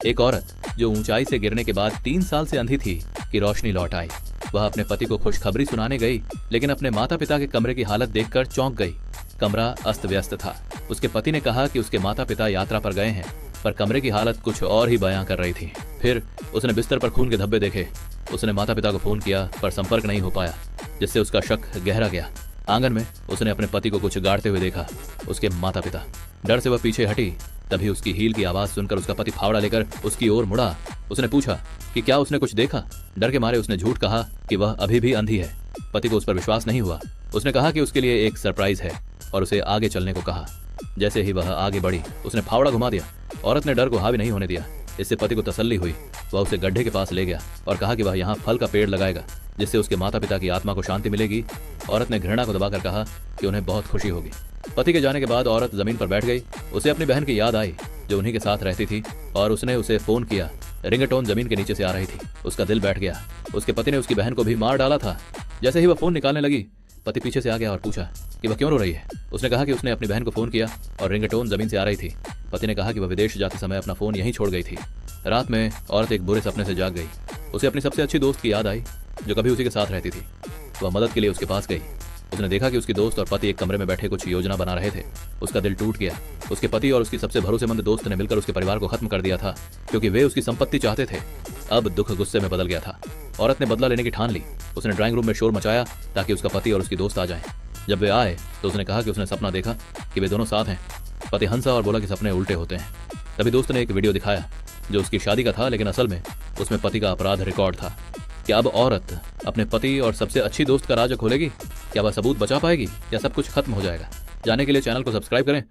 एक औरत जो ऊंचाई से गिरने के बाद 3 साल से अंधी थी की रोशनी लौट आई। वह अपने पति को खुशखबरी सुनाने गई, लेकिन अपने माता पिता के कमरे की हालत देखकर चौंक गई। कमरा अस्त व्यस्त था। उसके पति ने कहा कि उसके माता पिता यात्रा पर गए हैं, पर कमरे की हालत कुछ और ही बयां कर रही थी। फिर उसने बिस्तर पर खून के धब्बे देखे। उसने माता पिता को फोन किया, पर संपर्क नहीं हो पाया, जिससे उसका शक गहरा गया। आंगन में उसने अपने पति को कुछ गाड़ते हुए देखा। उसके माता पिता। डर से वह पीछे हटी। तभी उसकी हील की आवाज सुनकर उसका पति फावड़ा लेकर उसकी ओर मुड़ा। उसने पूछा कि क्या उसने कुछ देखा। डर के मारे उसने झूठ कहा कि वह अभी भी अंधी है। पति को उस पर विश्वास नहीं हुआ। उसने कहा कि उसके लिए एक सरप्राइज है और उसे आगे चलने को कहा। जैसे ही वह आगे बढ़ी, उसने फावड़ा घुमा दिया। औरत ने डर को हावी नहीं होने दिया। इससे पति को तसल्ली हुई। वह उसे गड्ढे के पास ले गया और कहा कि वह यहाँ फल का पेड़ लगाएगा, जिससे उसके माता पिता की आत्मा को शांति मिलेगी। औरत ने घृणा को दबाकर कहा कि उन्हें बहुत खुशी होगी। पति के जाने के बाद औरत जमीन पर बैठ गई। उसे अपनी बहन की याद आई, जो उन्हीं के साथ रहती थी, और उसने उसे फोन किया। रिंगटोन जमीन के नीचे से आ रही थी। उसका दिल बैठ गया। उसके पति ने उसकी बहन को भी मार डाला था। जैसे ही वह फोन निकालने लगी, पति पीछे से आ गया और पूछा कि वह क्यों रो रही है। उसने कहा कि उसने अपनी बहन को फोन किया और रिंगटोन जमीन से आ रही थी। पति ने कहा कि वह विदेश जाते समय अपना फोन यहीं छोड़ गई थी। रात में औरत एक बुरे सपने से जाग गई। उसे अपनी सबसे अच्छी दोस्त की याद आई, जो कभी उसी के साथ रहती थी। वह मदद के लिए उसके पास गई। उसने देखा कि उसकी दोस्त और पति एक कमरे में बैठे कुछ योजना बना रहे थे। उसका दिल टूट गया। उसके पति और उसकी सबसे भरोसेमंद दोस्त ने मिलकर उसके परिवार को खत्म कर दिया था, क्योंकि वे उसकी संपत्ति चाहते थे। अब दुख गुस्से में बदल गया था। औरत ने बदला लेने की ठान ली। उसने ड्राइंग रूम में शोर मचाया ताकि उसका पति और उसकी दोस्त आ जाएं। जब वे आए तो उसने कहा कि उसने सपना देखा कि वे दोनों साथ हैं। पति हंसा और बोला कि सपने उल्टे होते हैं। तभी दोस्त ने एक वीडियो दिखाया जो उसकी शादी का था, लेकिन असल में उसमें पति का अपराध रिकॉर्ड था। क्या अब औरत अपने पति और सबसे अच्छी दोस्त का राज खोलेगी? क्या वह सबूत बचा पाएगी या सब कुछ खत्म हो जाएगा? जानने के लिए चैनल को सब्सक्राइब करें